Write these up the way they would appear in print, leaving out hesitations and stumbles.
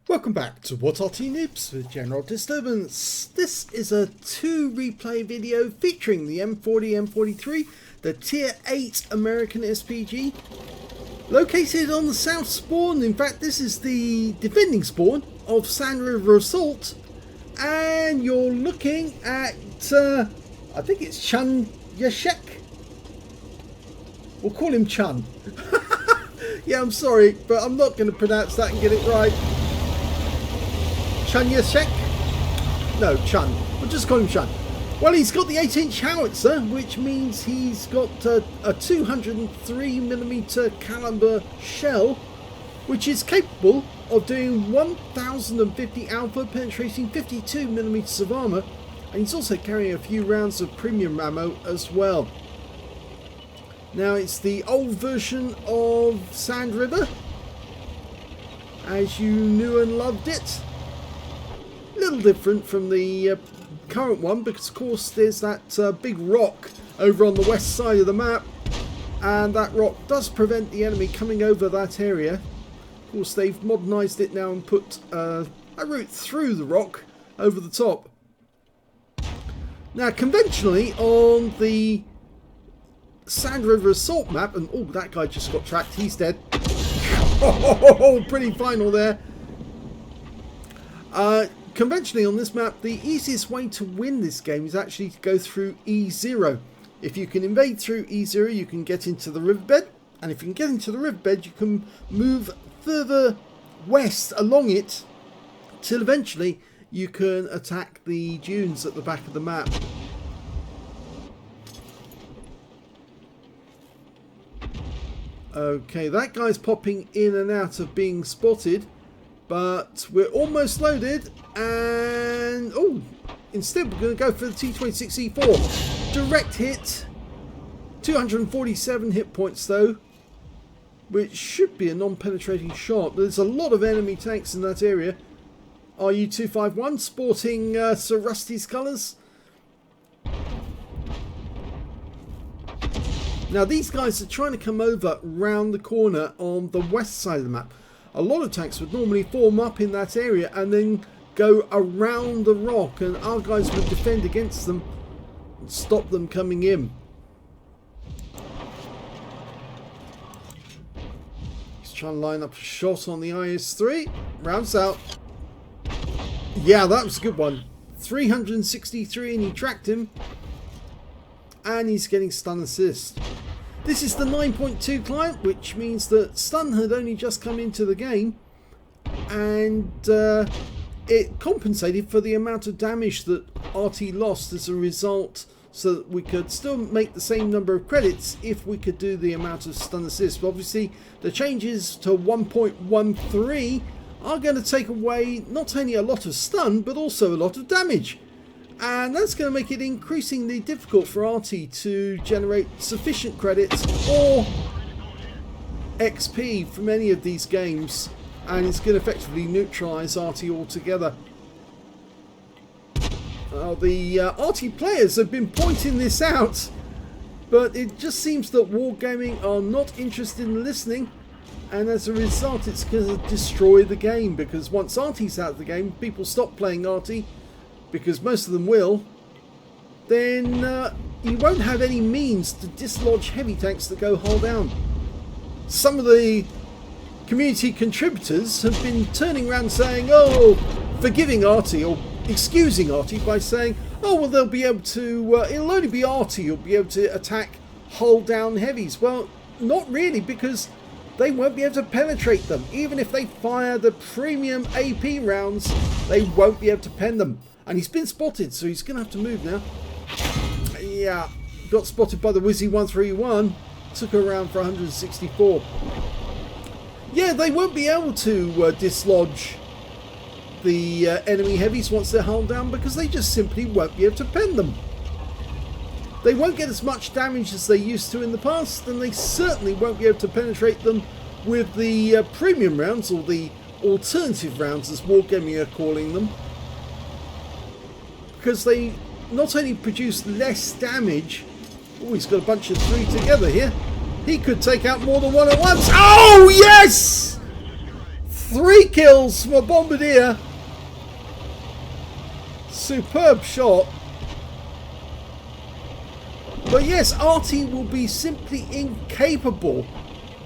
Welcome back to What Arty Noobs with General Disturbance. This is a 2 replay video featuring the M40, M43, the Tier 8 American SPG, located on the south spawn. In fact, this is the defending spawn of Sand River Assault, and you're looking at, I think it's Chunysek. We'll call him Chun. Yeah, I'm sorry, but I'm not going to pronounce that and get it right. Chunysek? No, Chun. We'll just call him Chun. Well, he's got the 8-inch howitzer, which means he's got a 203mm caliber shell, which is capable of doing 1050 alpha, penetrating 52mm of armor, and he's also carrying a few rounds of premium ammo as well. Now, it's the old version of Sand River, as you knew and loved it. A little different from the current one, because of course there's that big rock over on the west side of the map, and that rock does prevent the enemy coming over that area. Of course, they've modernised it now and put a route through the rock over the top. Now, conventionally on the Sand River Assault map, and oh, that guy just got tracked, he's dead. Oh, pretty final there. Conventionally on this map, the easiest way to win this game is actually to go through E0. If you can invade through E0, you can get into the riverbed, and if you can get into the riverbed, you can move further west along it till eventually you can attack the dunes at the back of the map. Okay, that guy's popping in and out of being spotted, but we're almost loaded, and oh, instead we're going to go for the T26E4. Direct hit, 247 hit points though, which should be a non-penetrating shot. There's a lot of enemy tanks in that area. RU-251 sporting Sir Rusty's colours. Now, these guys are trying to come over round the corner on the west side of the map. A lot of tanks would normally form up in that area and then go around the rock, and our guys would defend against them and stop them coming in. He's trying to line up a shot on the IS-3. Rounds out. Yeah, that was a good one. 363, and he tracked him. And he's getting stun assist. This is the 9.2 client, which means that stun had only just come into the game, and it compensated for the amount of damage that Arty lost as a result, so that we could still make the same number of credits if we could do the amount of stun assist. But obviously, the changes to 1.13 are going to take away not only a lot of stun, but also a lot of damage. And that's going to make it increasingly difficult for Arty to generate sufficient credits or XP from any of these games, and it's going to effectively neutralise Arty altogether. The Arty players have been pointing this out, but it just seems that Wargaming are not interested in listening, and as a result it's going to destroy the game, because once Arty's out of the game, people stop playing Arty, because most of them will, then you won't have any means to dislodge heavy tanks that go hull down. Some of the community contributors have been turning around saying, oh, forgiving Arty, or excusing Arty by saying, oh, well, they'll be able to, it'll only be Arty who'll be able to attack hull down heavies. Well, not really, because they won't be able to penetrate them. Even if they fire the premium AP rounds, they won't be able to pen them. And he's been spotted, so he's going to have to move now. Yeah, got spotted by the Wizzy 131. Took her around for 164. Yeah, they won't be able to dislodge the enemy heavies once they're hull down, because they just simply won't be able to pen them. They won't get as much damage as they used to in the past, and they certainly won't be able to penetrate them with the premium rounds, or the alternative rounds as Wargaming are calling them. Because they not only produce less damage. Oh, he's got a bunch of 3 together here. He could take out more than one at once. Oh, yes! 3 kills from a bombardier. Superb shot. But yes, Arty will be simply incapable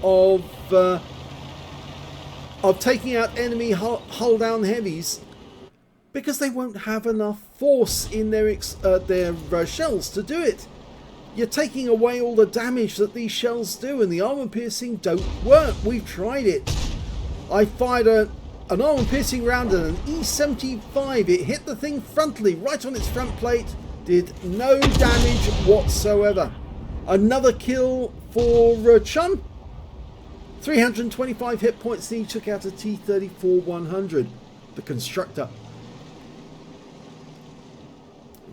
of taking out enemy hull down heavies because they won't have enough force in their shells to do it. You're taking away all the damage that these shells do, and the armor piercing don't work. We've tried it. I fired an armor piercing round and an E75. It hit the thing frontally, right on its front plate. Did no damage whatsoever. Another kill for Chun. 325 hit points, and he took out a T-34-100, the constructor.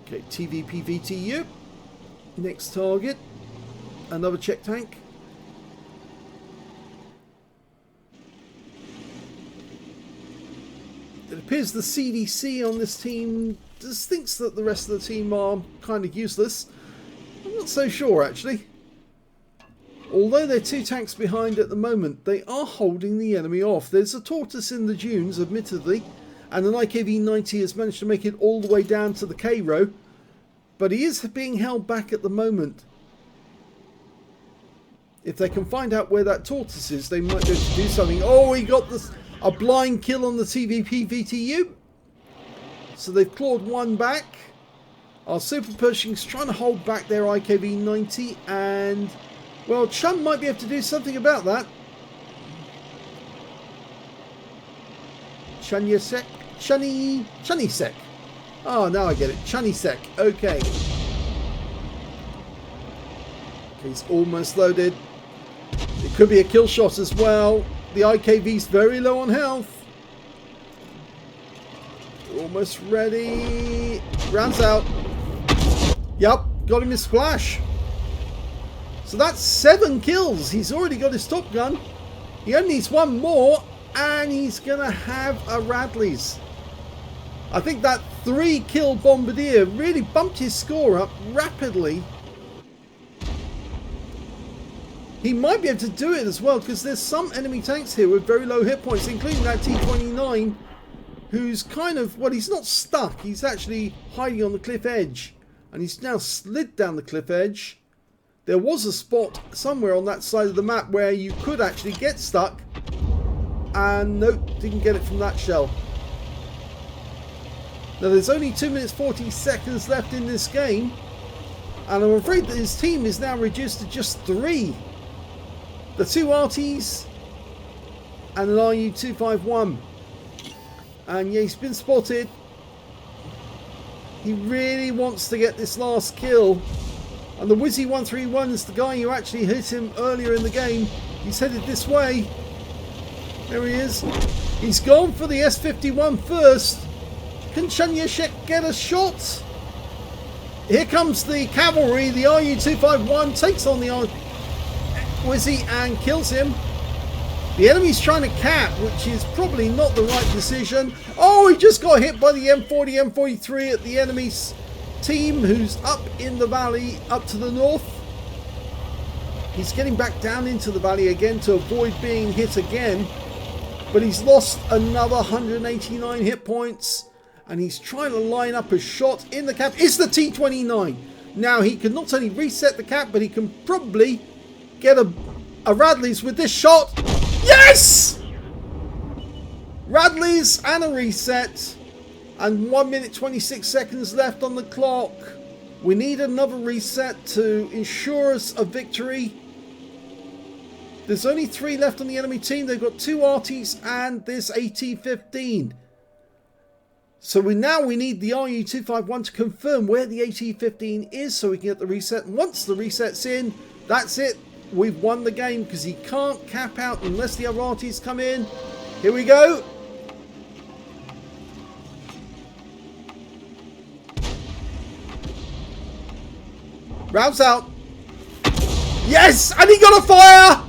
Okay, TVP-VTU. Next target. Another check tank. It appears the CDC on this team just thinks that the rest of the team are kind of useless. I'm not so sure, actually. Although they're 2 tanks behind at the moment, they are holding the enemy off. There's a tortoise in the dunes, admittedly, and an IKV-90 has managed to make it all the way down to the K-row, but he is being held back at the moment. If they can find out where that tortoise is, they might be able to do something. Oh, he got a blind kill on the TVP-VTU. So they've clawed 1 back. Our Super Pershing's trying to hold back their IKV-90, and well, Chun might be able to do something about that. Chunysek? Chunysek. Oh, now I get it. Chunysek. Okay. He's almost loaded. It could be a kill shot as well. The IKV's very low on health. Almost ready. Rounds out. Yup, got him his splash. So that's 7 kills. He's already got his top gun. He only needs 1 more, and he's going to have a Radley's. I think that 3-kill bombardier really bumped his score up rapidly. He might be able to do it as well, because there's some enemy tanks here with very low hit points, including that T-29, who's kind of, well, he's not stuck. He's actually hiding on the cliff edge, and he's now slid down the cliff edge. There was a spot somewhere on that side of the map where you could actually get stuck, and nope, didn't get it from that shell. Now there's only 2 minutes 40 seconds left in this game, and I'm afraid that his team is now reduced to just 3. The 2 Artys and an RU-251. And yeah, he's been spotted. He really wants to get this last kill. And the Wizzy 131 is the guy who actually hit him earlier in the game. He's headed this way. There he is. He's gone for the S-51 first. Can Chunysek get a shot? Here comes the cavalry. The RU-251 takes on the Wizzy and kills him. The enemy's trying to cap, which is probably not the right decision. Oh, he just got hit by the M40, M43 at the enemy's team, who's up in the valley, up to the north. He's getting back down into the valley again to avoid being hit again. But he's lost another 189 hit points. And he's trying to line up a shot in the cap. It's the T-29. Now, he can not only reset the cap, but he can probably get a Radley's with this shot. Yes! Radley's and a reset. And 1 minute 26 seconds left on the clock. We need another reset to ensure us a victory. There's only 3 left on the enemy team. They've got 2 Artys and this AT-15. So we need the RU-251 to confirm where the AT-15 is so we can get the reset. And once the reset's in, that's it. We've won the game because he can't cap out unless the other Artys come in. Here we go. Rounds out. Yes! And he got a fire!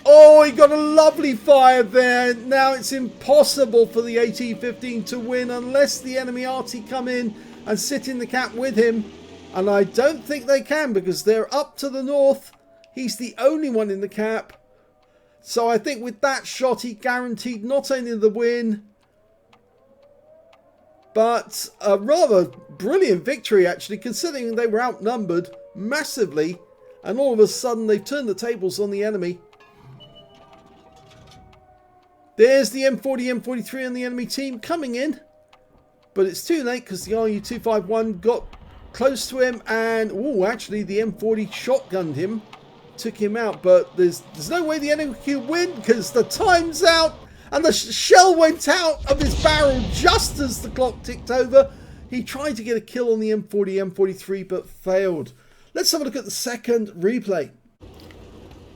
Oh, he got a lovely fire there. Now it's impossible for the AT-15 to win unless the enemy Arty come in and sit in the cap with him. And I don't think they can because they're up to the north. He's the only one in the cap. So I think with that shot, he guaranteed not only the win, but a rather brilliant victory, actually, considering they were outnumbered massively. And all of a sudden, they've turned the tables on the enemy. There's the M40, M43 on the enemy team coming in. But it's too late because the RU-251 got close to him. And, oh, actually, the M40 shotgunned him. Took him out. But there's no way the enemy can win because the time's out. And the shell went out of his barrel just as the clock ticked over. He tried to get a kill on the M40, M43, but failed. Let's have a look at the second replay.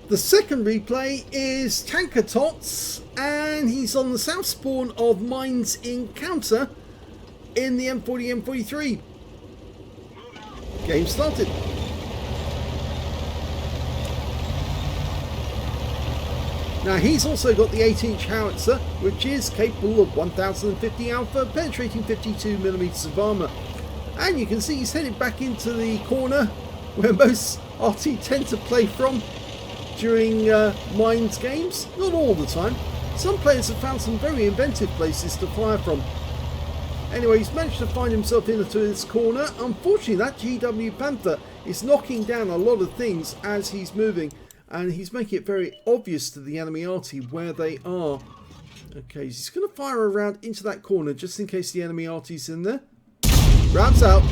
The second replay is Tanker Tots, and he's on the south spawn of Mines Encounter in the M40, M43. Game started. Now he's also got the 8-inch howitzer, which is capable of 1050 alpha, penetrating 52mm of armour. And you can see he's headed back into the corner where most Arty tend to play from during Mines games. Not all the time. Some players have found some very inventive places to fire from. Anyway, he's managed to find himself into this corner. Unfortunately, that GW Panther is knocking down a lot of things as he's moving. And he's making it very obvious to the enemy Arty where they are. Okay, he's going to fire a round into that corner just in case the enemy Arty's in there. Rounds out.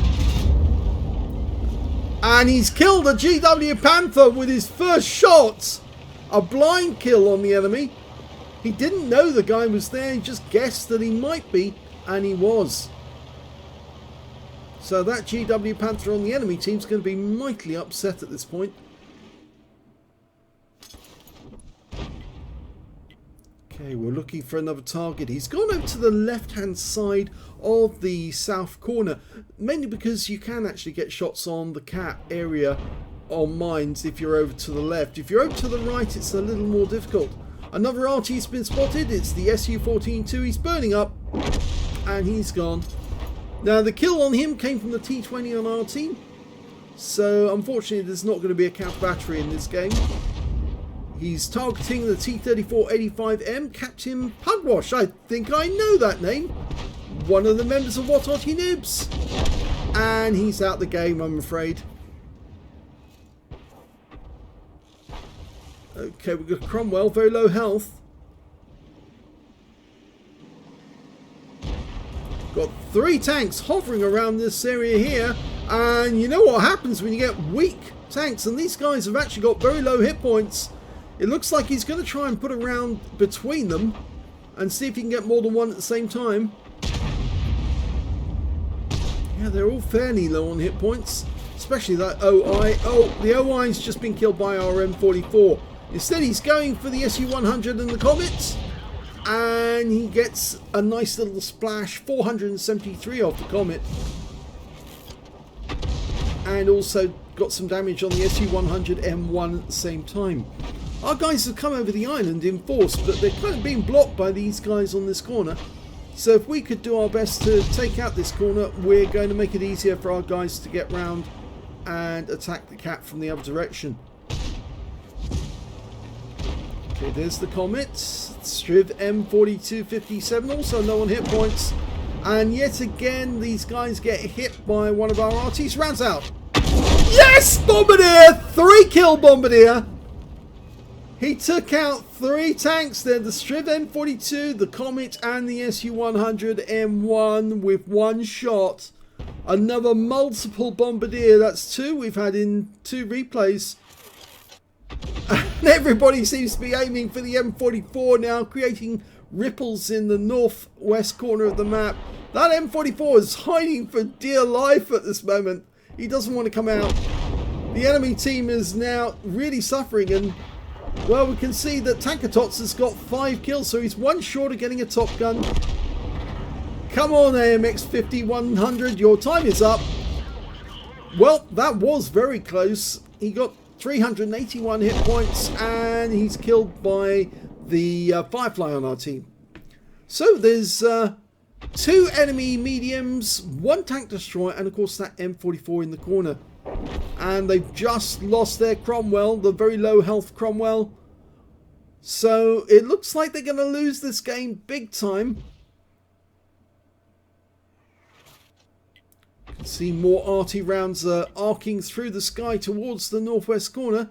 And he's killed a GW Panther with his first shot. A blind kill on the enemy. He didn't know the guy was there. He just guessed that he might be. And he was. So that GW Panther on the enemy team is going to be mightily upset at this point. Okay, we're looking for another target. He's gone over to the left-hand side of the south corner, mainly because you can actually get shots on the cat area on mines if you're over to the left. If you're over to the right, it's a little more difficult. Another Arty's been spotted. It's the SU-14-2. He's burning up, and he's gone. Now, the kill on him came from the T-20 on our team, so unfortunately there's not going to be a counter battery in this game. He's targeting the T-34-85M, Captain Pugwash. I think I know that name. One of the members of What Arty Noobs. And he's out the game, I'm afraid. Okay, we've got Cromwell, very low health. Got 3 tanks hovering around this area here. And you know what happens when you get weak tanks. And these guys have actually got very low hit points. It looks like he's going to try and put a round between them and see if he can get more than one at the same time. Yeah, they're all fairly low on hit points, especially that OI. Oh, the OI's just been killed by our M44. Instead, he's going for the SU-100 and the Comet, and he gets a nice little splash, 473 off the Comet, and also got some damage on the SU-100 M1 at the same time. Our guys have come over the island in force, but they're kind of being blocked by these guys on this corner. So if we could do our best to take out this corner, we're going to make it easier for our guys to get round and attack the cat from the other direction. Okay, there's the Comet. Striv M4257, also low on hit points. And yet again, these guys get hit by one of our Artys. Rounds out. Yes! Bombardier! 3-kill Bombardier! He took out 3 tanks there, the Striv M42, the Comet and the SU-100 M1 with 1 shot. Another multiple Bombardier, that's 2 we've had in 2 replays. And everybody seems to be aiming for the M44 now, creating ripples in the northwest corner of the map. That M44 is hiding for dear life at this moment. He doesn't want to come out. The enemy team is now really suffering, and well, we can see that Tanker Tots has got 5 kills, so he's 1 short of getting a top gun. Come on, AMX 5100, your time is up. Well, that was very close. He got 381 hit points, and he's killed by the Firefly on our team. So there's 2 enemy mediums, 1 tank destroyer, and of course that M44 in the corner. And they've just lost their Cromwell, the very low health Cromwell. So it looks like they're going to lose this game big time. You can see more Arty rounds arcing through the sky towards the northwest corner.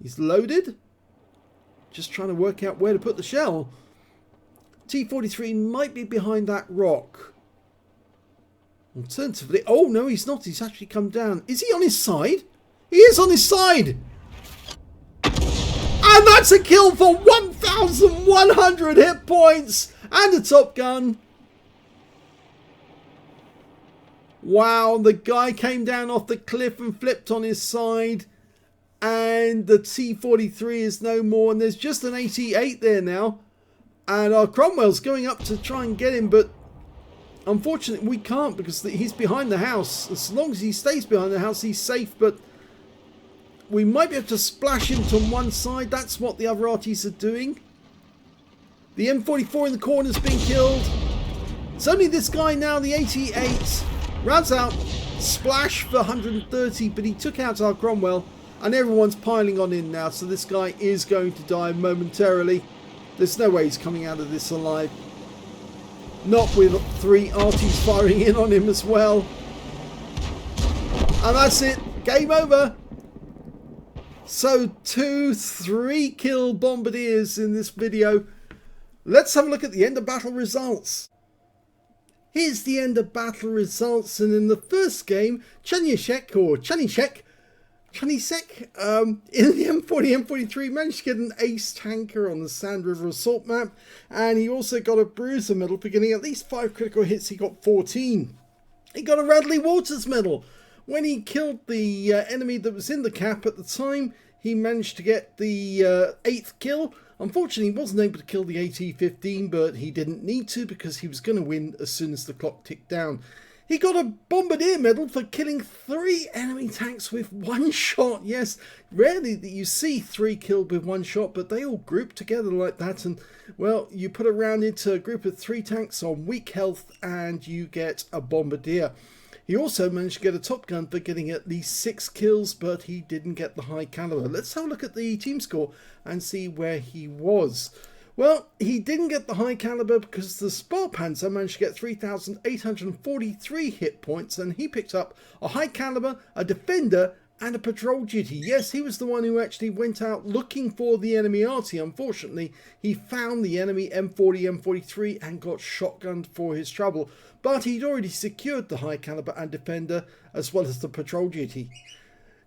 He's loaded. Just trying to work out where to put the shell. T43 might be behind that rock. Alternatively, oh no, he's not. He's actually come down. Is he on his side? He is on his side. And that's a kill for 1,100 hit points and a Top Gun. Wow, the guy came down off the cliff and flipped on his side. And the T43 is no more. And there's just an 88 there now. And our Cromwell's going up to try and get him. But unfortunately, we can't because he's behind the house. As long as he stays behind the house, he's safe. But we might be able to splash him to one side. That's what the other Arties are doing. The M44 in the corner has been killed. It's only this guy now, the 88. Rounds out. Splash for 130. But he took out our Cromwell. And everyone's piling on in now. So this guy is going to die momentarily. There's no way he's coming out of this alive. Not with 3 Arties firing in on him as well. And that's it. Game over. So 3 kill bombardiers in this video. Let's have a look at the end of battle results. Here's the end of battle results. And in the first game, Chunysek in the M40, M43 managed to get an ace tanker on the Sand River Assault map, and he also got a Bruiser medal for getting at least 5 critical hits. He got 14. He got a Radley Waters medal. When he killed the enemy that was in the cap at the time, he managed to get the 8th kill. Unfortunately, he wasn't able to kill the AT-15, but he didn't need to because he was going to win as soon as the clock ticked down. He got a Bombardier medal for killing 3 enemy tanks with 1 shot. Yes, rarely that you see 3 killed with 1 shot, but they all group together like that. And, well, you put a round into a group of 3 tanks on weak health and you get a Bombardier. He also managed to get a Top Gun for getting at least 6 kills, but he didn't get the high caliber. Let's have a look at the team score and see where he was. Well, he didn't get the high caliber because the Sparpanzer managed to get 3,843 hit points, and he picked up a high caliber, a defender, and a patrol duty. Yes, he was the one who actually went out looking for the enemy Arty. Unfortunately, he found the enemy M40, M43 and got shotgunned for his trouble. But he'd already secured the high caliber and defender as well as the patrol duty.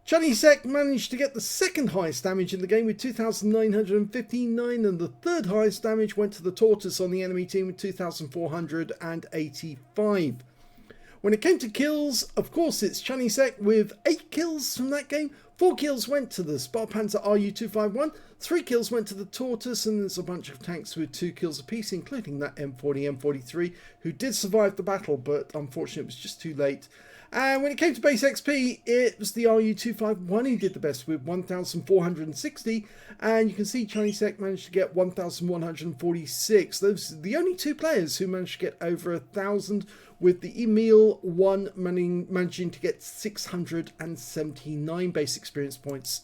Chunysek managed to get the 2nd highest damage in the game with 2,959, and the 3rd highest damage went to the Tortoise on the enemy team with 2,485. When it came to kills, of course it's Chunysek with 8 kills from that game. 4 kills went to the Sparpanzer RU-251, 3 kills went to the Tortoise, and there's a bunch of tanks with 2 kills apiece, including that M40, M43, who did survive the battle, but unfortunately it was just too late. And when it came to base XP, it was the RU-251 who did the best with 1,460, and you can see Chunysek managed to get 1,146. Those are the only 2 players who managed to get over 1,000, with the Emil 1 managing to get 679 base experience points.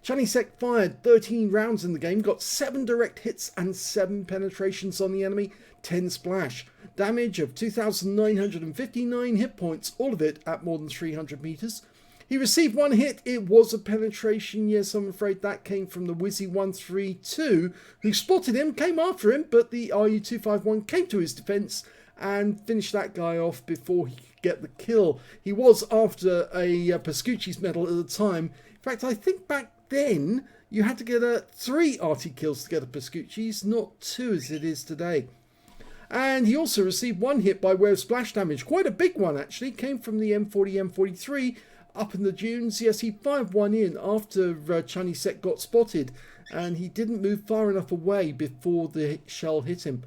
Chunysek fired 13 rounds in the game, got 7 direct hits and 7 penetrations on the enemy, 10 splash. Damage of 2,959 hit points, all of it at more than 300 meters. He received 1 hit, it was a penetration. Yes, I'm afraid that came from the Wizzy 132, who spotted him, came after him, but the RU-251 came to his defense and finished that guy off before he could get the kill. He was after a Pascucci's medal at the time. In fact, I think back then you had to get 3 Arty kills to get a Pascucci's, not 2 as it is today. And he also received 1 hit by way of splash damage, quite a big one actually, came from the M40, M43 up in the dunes. Yes, he fired 1 in after Chunysek got spotted, and he didn't move far enough away before the shell hit him.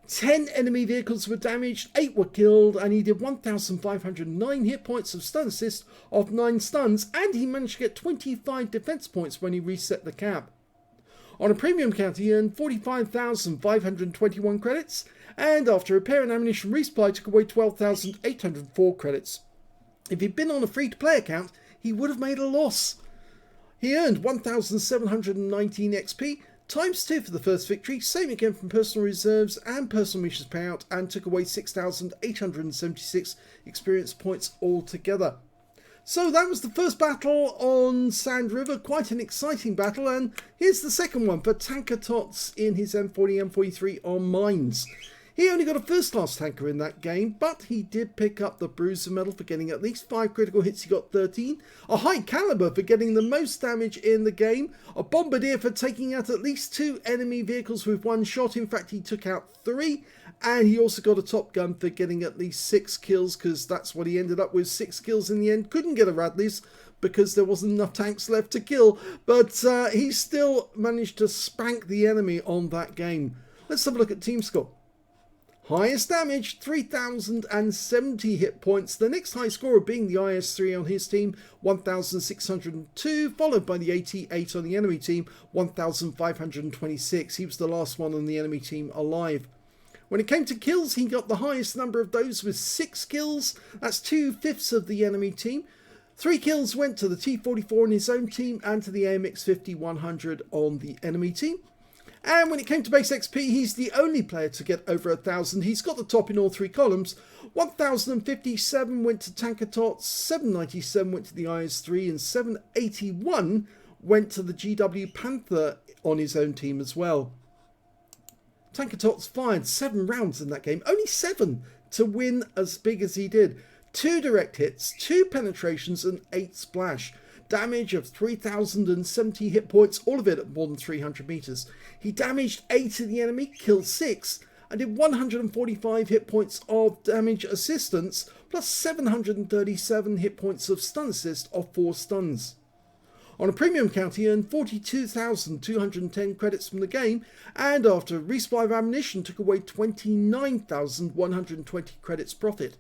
10 enemy vehicles were damaged, 8 were killed, and he did 1,509 hit points of stun assist off 9 stuns, and he managed to get 25 defense points when he reset the cap. On a premium count, he earned 45,521 credits, and after repair and ammunition resupply took away 12,804 credits. If he'd been on a free-to-play account, he would have made a loss. He earned 1,719 XP, times 2 for the first victory, same again from personal reserves and personal missions payout, and took away 6,876 experience points altogether. So that was the first battle on Sand River, quite an exciting battle, and here's the second one for Tanker Tots in his M40, M43 on mines. He only got a first class tanker in that game, but he did pick up the Bruiser medal for getting at least 5 critical hits. He got 13, a high caliber for getting the most damage in the game, a bombardier for taking out at least 2 enemy vehicles with 1 shot. In fact, he took out 3, and he also got a top gun for getting at least 6 kills, because that's what he ended up with, 6 kills in the end. Couldn't get a Radley's because there wasn't enough tanks left to kill, but he still managed to spank the enemy on that game. Let's have a look at team score. Highest damage, 3,070 hit points. The next high scorer being the IS-3 on his team, 1,602, followed by the AT-8 on the enemy team, 1,526. He was the last one on the enemy team alive. When it came to kills, he got the highest number of those with 6 kills. That's 2/5 of the enemy team. 3 kills went to the T-44 on his own team and to the AMX-50-100 on the enemy team. And when it came to base XP, he's the only player to get over 1,000. He's got the top in all 3 columns. 1,057 went to Tanker Tots, 797 went to the IS-3, and 781 went to the GW Panther on his own team as well. Tanker Tots fired 7 rounds in that game, only 7 to win as big as he did. 2 direct hits, 2 penetrations, and 8 splash. Damage of 3,070 hit points, all of it at more than 300 meters. He damaged 8 of the enemy, killed 6, and did 145 hit points of damage assistance, plus 737 hit points of stun assist of 4 stuns. On a premium count, he earned 42,210 credits from the game, and after a resupply of ammunition, took away 29,120 credits profit.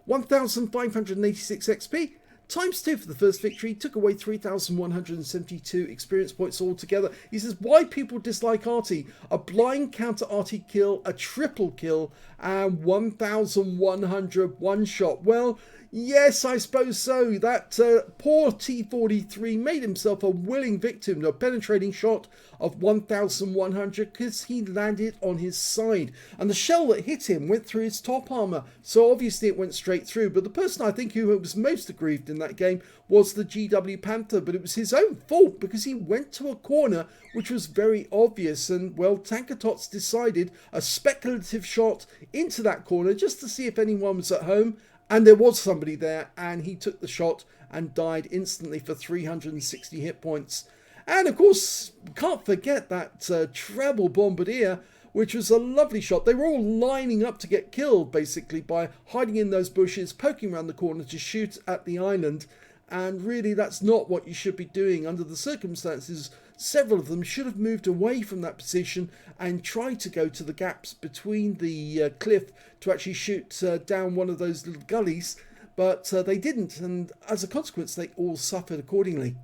1,586 XP, times 2 for the first victory, took away 3,172 experience points altogether. He says, why people dislike Arty? A blind counter Arty kill, a triple kill, and 1,100 one-shot. Well, yes, I suppose so. That poor T-43 made himself a willing victim to a penetrating shot of 1,100 because he landed on his side. And the shell that hit him went through his top armor, so obviously it went straight through. But the person I think who was most aggrieved in that game was the GW Panther, but it was his own fault because he went to a corner which was very obvious. And, well, Tanker Tots decided a speculative shot into that corner just to see if anyone was at home. And there was somebody there, and he took the shot and died instantly for 360 hit points. And of course, can't forget that treble bombardier, which was a lovely shot. They were all lining up to get killed, basically, by hiding in those bushes, poking around the corner to shoot at the island. And really, that's not what you should be doing under the circumstances. Several of them should have moved away from that position and tried to go to the gaps between the cliff to actually shoot down one of those little gullies, but they didn't, and as a consequence they all suffered accordingly.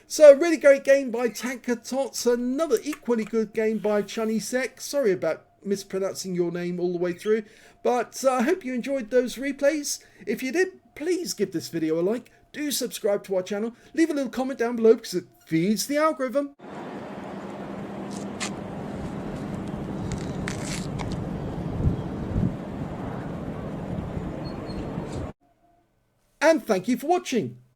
So a really great game by Tanker Tots, another equally good game by Chunysek. Sorry about mispronouncing your name all the way through, but I hope you enjoyed those replays. If you did, please give this video a like. Do subscribe to our channel. Leave a little comment down below because it feeds the algorithm. And thank you for watching.